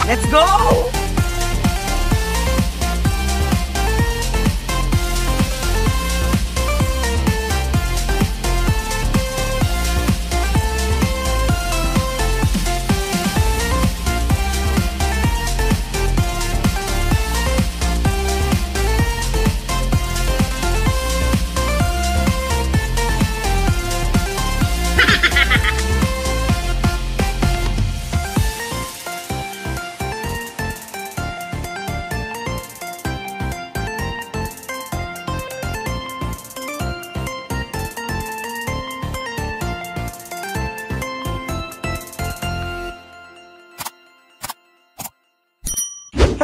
Let's go!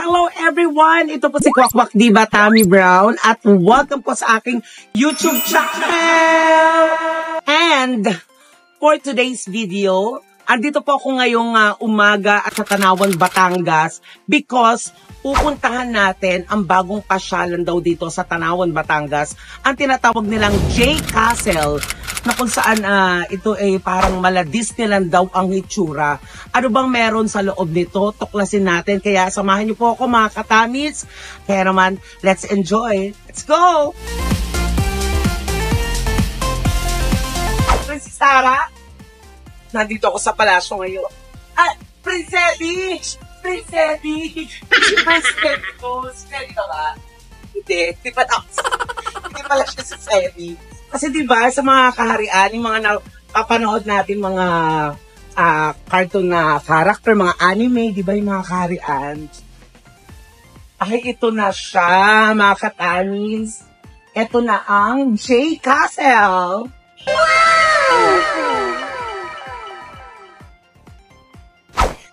Hello everyone! Ito po si Kwak Diva Tammy Brown at welcome po sa aking YouTube channel! And for today's video, andito po ako ngayong umaga at sa Tanawan, Batangas because pupuntahan natin ang bagong pasyalan daw dito sa Tanawan, Batangas, ang tinatawag nilang J Castle, na kung saan ito ay parang mala Disneyland daw ang hitsura. Ano bang meron sa loob nito? Tuklasin natin. Kaya samahan niyo po ako mga katamis. Kaya naman, let's enjoy. Let's go! Princess Sarah, nandito ako sa palasyo ngayon. Princessi! Princessi! Princessi ko! Steady ka ba? Hindi. Di pala siya si Steady. Kasi diba, sa mga kaharian, yung mga napapanood natin, mga cartoon na character, mga anime, diba yung mga kaharian? Ay, ito na siya, mga katanis. Ito na ang J Castle. Wow!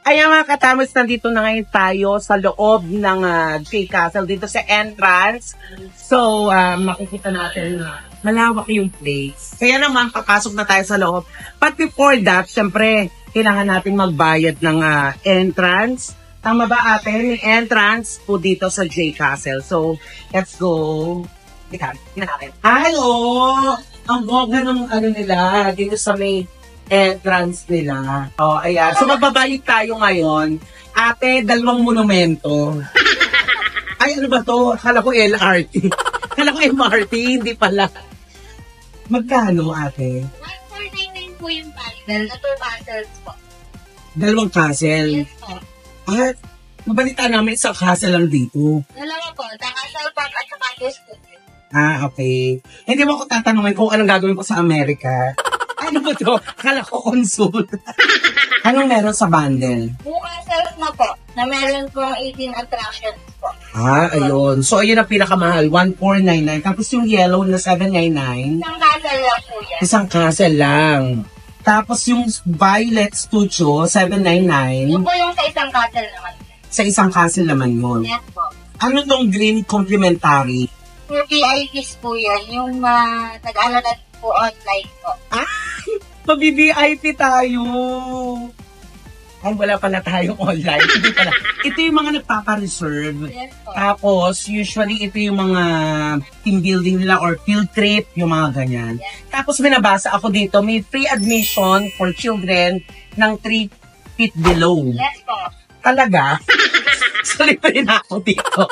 Ayan mga katamis, nandito na ngayon tayo sa loob ng J Castle, dito sa entrance. So, makikita natin na malawak yung place. Kaya naman, papasok na tayo sa loob. But before that, syempre, kailangan natin magbayad ng entrance. Tama ba ate? Yung entrance po dito sa J Castle. So, let's go. Tingnan natin. Hello! Ang boga ng ano nila, dito sa may entrance nila. Oh, ayan. So, magbabalik tayo ngayon. Ate, dalawang monumento. Ay, ano ba to? Akala ko LRT. Akala ko MRT, hindi pala. Magkano, ate? 1499 po yung bundle na 2 castles po. Dalawang castle? Yes po. At, mabalita namin isang castle lang dito. Dalawa po, the Castle Park at saka Disney. Okay. Hindi mo ako tatanungin kung anong gagawin ko sa Amerika. Ano ba to? Akala ko consult. Anong meron sa bundle? Yung castles na po, na meron pong 18 attractions po. Ayun. So, ayun ang pinakamahal. 1499. Tapos yung yellow na 799. Isang castle lang po yan. Isang castle lang. Tapos yung Violet Studio, 799. Yung po yung sa isang castle naman. Sa isang castle naman yun. Yes po. Ano tong green complimentary? Yung VIPs po yan, yung nag-alala po online po. Mabi-VIP tayo. Ay, wala pala tayong online. Hindi pala. Ito yung mga nagpapa-reserve. Yes po. Tapos, usually, ito yung mga team building nila or field trip, yung mga ganyan. Yes. Tapos, binabasa ako dito, may free admission for children ng 3 feet below. Yes po. Talaga? So, libre na ako dito.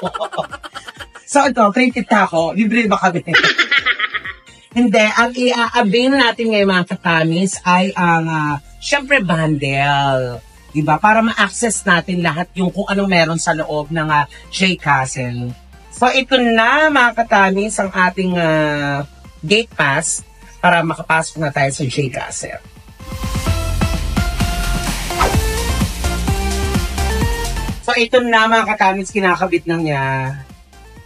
So, ito, 3 feet na ako. Libre ba kami? Hindi, ang i-avail natin ngayon mga katamis ay ang, syempre, bundle. Diba? Para ma-access natin lahat yung kung anong meron sa loob ng J Castle. So, ito na mga katamis ang ating gate pass para makapasok na tayo sa J Castle. So, ito na mga katamis, kinakabit na niya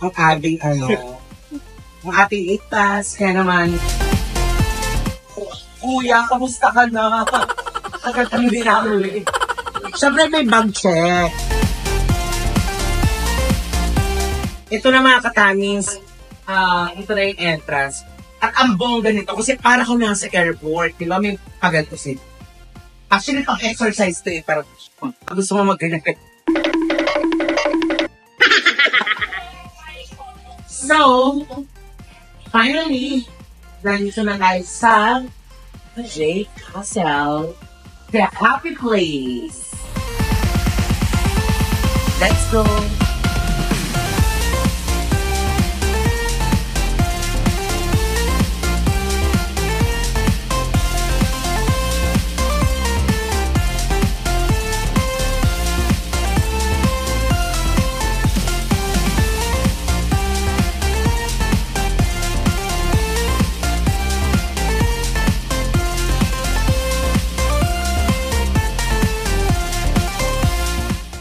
ang ating ang ating gate pass. Kaya naman, kuya, kamusta ka na? Agad kami din ako ulit. Siyempre may bag check. Ito na mga katamis, ito na yung entrance. At ang bongga nito, kasi para ko nasa airport, di ba? May paganto seat. Actually, pang exercise to eh, pero gusto mo mag-ganyan. So, finally, nandito na tayo sa J. Castle, the happy place. Let's go!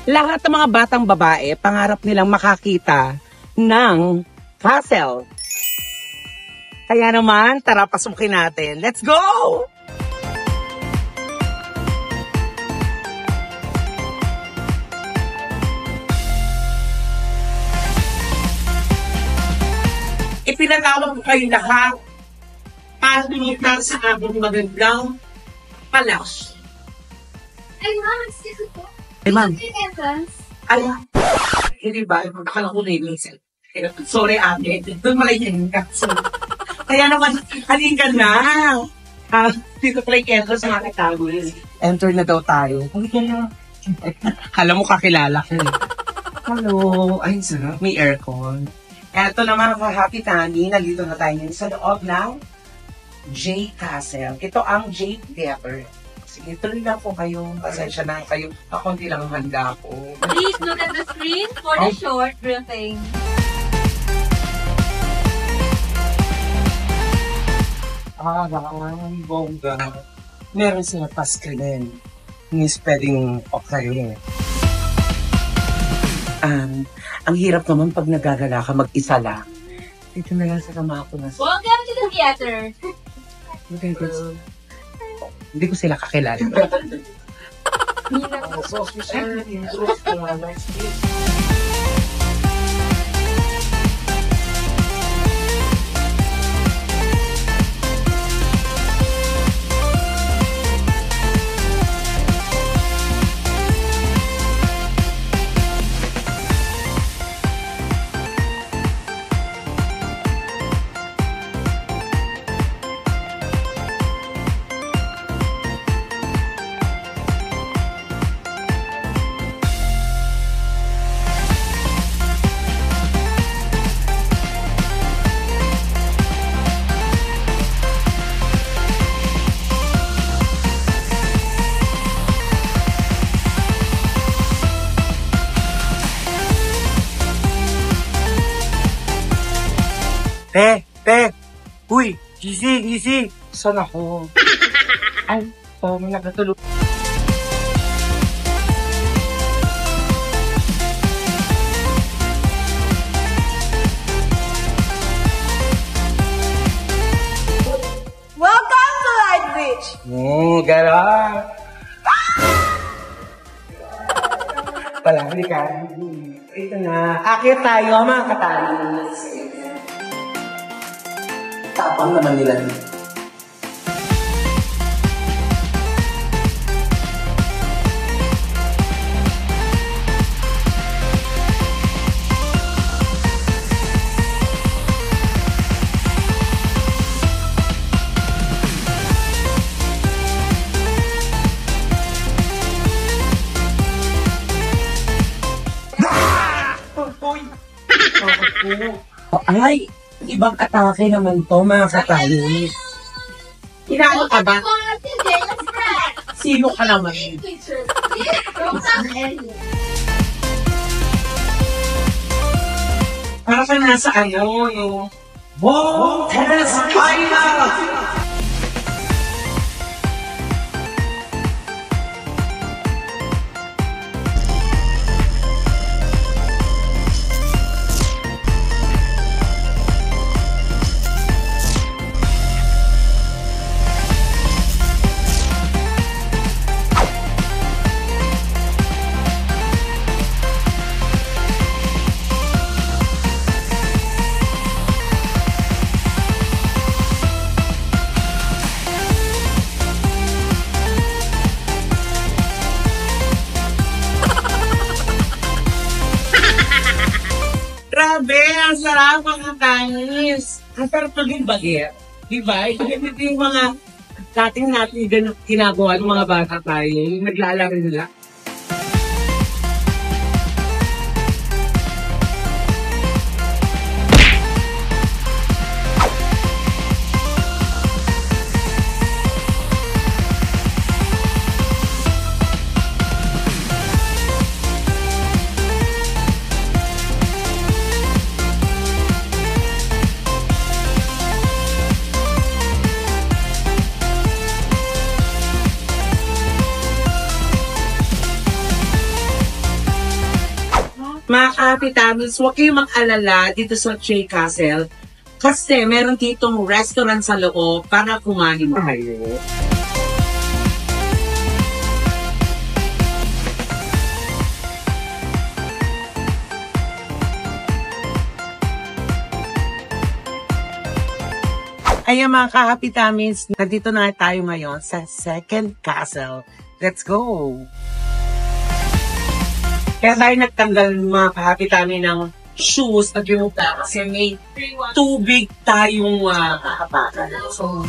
Lahat ng mga batang babae, pangarap nilang makakita ng castle. Kaya naman, tara pasukin natin. Let's go! Ipinatawag ko kayo lahat para lumita sa aking magandang palace. Ay, ma'am, excuse me po. Hey, ma'am. Entrance. Ay, hindi ba? Akala ko na yung sorry, ate. Doon malayin ka. Kaya naman, halin ka na. Dito pala yung entrance sa mga katawin. Enter na daw tayo. Halin ka na. Alam mo, kakilala ko. Hello. Ay, sarap. May aircon. Eto naman ako, Happy Tani. Nandito na tayo sa loob ng J Castle. Ito ang J Theater. Sige, tuloy lang po kayo. Pasensya na kayo. Ako hindi lang handa ko. Please look at the screen for the short briefing. Bongga. Meron sila pa-screen. Hindi pwedeng okay. Ang hirap naman pag nagagala ka mag-isa lang. Dito na lang sa kama ko na. Welcome to the theater. Okay, hindi ko sila kakilala. Te! Uy! Gising! Saan ako? Ay, may nagatulog. Welcome to Light Beach. Gara! Palagi ka. Ito na. Akit tayo, mga katalis. Tapang naman nila dito. Ay! Ibang atake naman to, mga katalis. Inaano ka ba? Sino ka naman? Para ka nasa yung Wow! Tennis Final! Grabe, ang sarap mga tanis. Ang sarap maging bagay. Diba? Ito yung mga dating natin ginagawa ng mga bata tayo. Yung naglalaro nila. kapitamis, huwag kayong mag-alala dito sa J Castle. Kasi meron ditong restaurant sa loob para kumain tayo. Ayan mga ka-happy-tamins, nandito na tayo ngayon sa Second Castle. Let's go! Kaya tayo nagtanggal mga ka-happy-tamin ng shoes na ginuta kasi may tubig tayong kakapakan. So,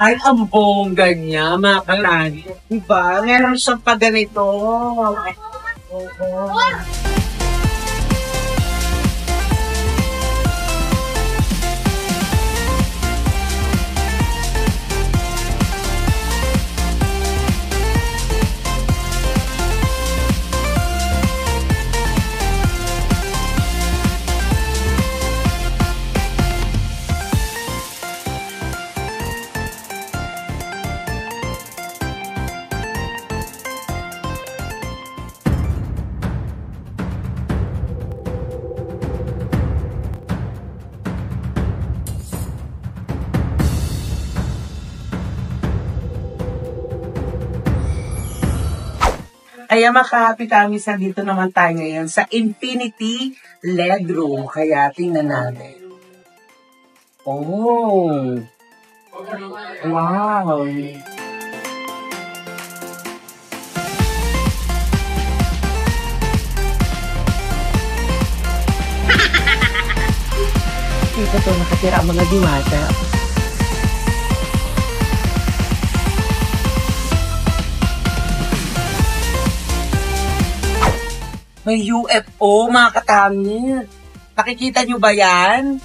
ay, ang bongga niya, mga kalani. Diba? Meron siyang pa ganito. Oo. Ayan mga ka-happy-tamis, nandito naman tayo ngayon sa Infinity Legroom. Kaya tingnan natin. Oh! Wow! Dito to nakatira ang mga diwata. May UFO, mga katamit. Nakikita nyo ba yan?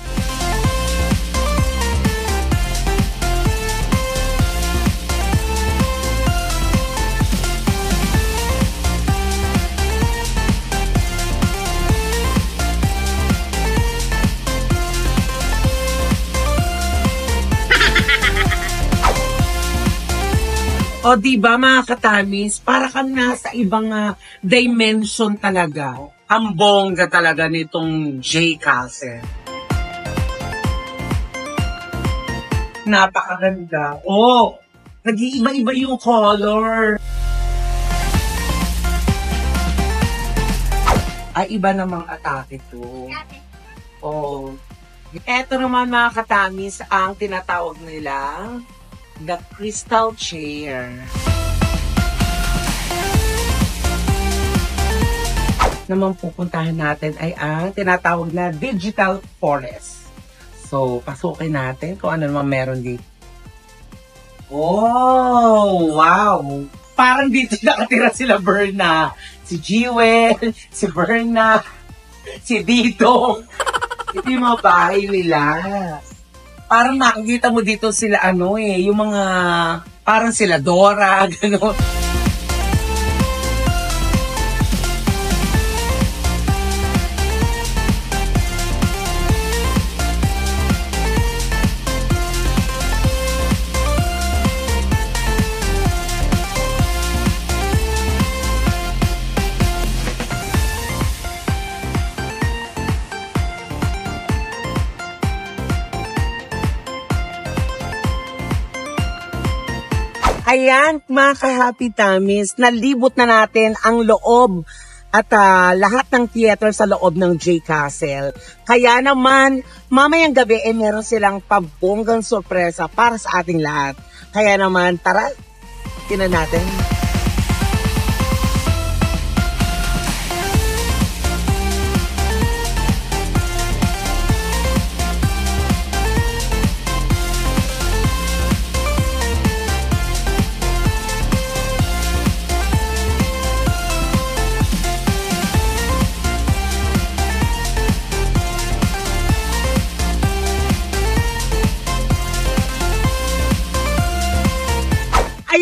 O diba mga katamis, para kang nasa ibang dimension talaga. Ang bongga talaga nitong J Castle. Napakaganda. Oh, nag-iiba-iba yung color. Ay, iba namang atake to. Oh. Eto naman mga katamis, ang tinatawag nila the crystal chair. Naman pupuntahan natin ay ang tinatawag na digital forest. So, pasukin natin kung ano naman meron dito. Oh, wow! Parang dito nakatira sila Berna. Si Jewel, si Berna, si Dito. Ito yung mga bahay nila. Parang makikita mo dito sila yung mga, parang sila Dora, gano'n. Ayan, mga ka-happy-tamis, nalibot na natin ang loob at lahat ng theater sa loob ng J Castle. Kaya naman, mamayang gabi meron silang pabonggang sorpresa para sa ating lahat. Kaya naman, tara, tinan natin.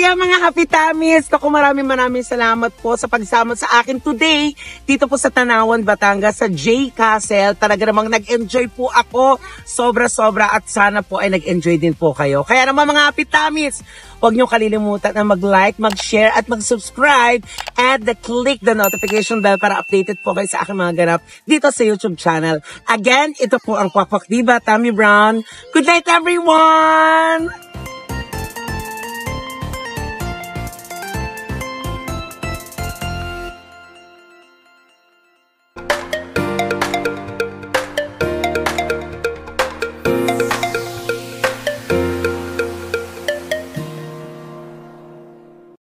Ayan mga Happy Tummies, naku maraming salamat po sa pagsama sa akin today dito po sa Tanawan, Batangas sa J Castle. Talaga namang nag-enjoy po ako sobra-sobra at sana po ay nag-enjoy din po kayo. Kaya naman mga Happy Tummies, huwag niyo kalilimutan na mag-like, mag-share at mag-subscribe and click the notification bell para updated po kayo sa aking mga ganap dito sa YouTube channel. Again, ito po ang Kwak Kwak Diva, Tammy Brown. Good night everyone!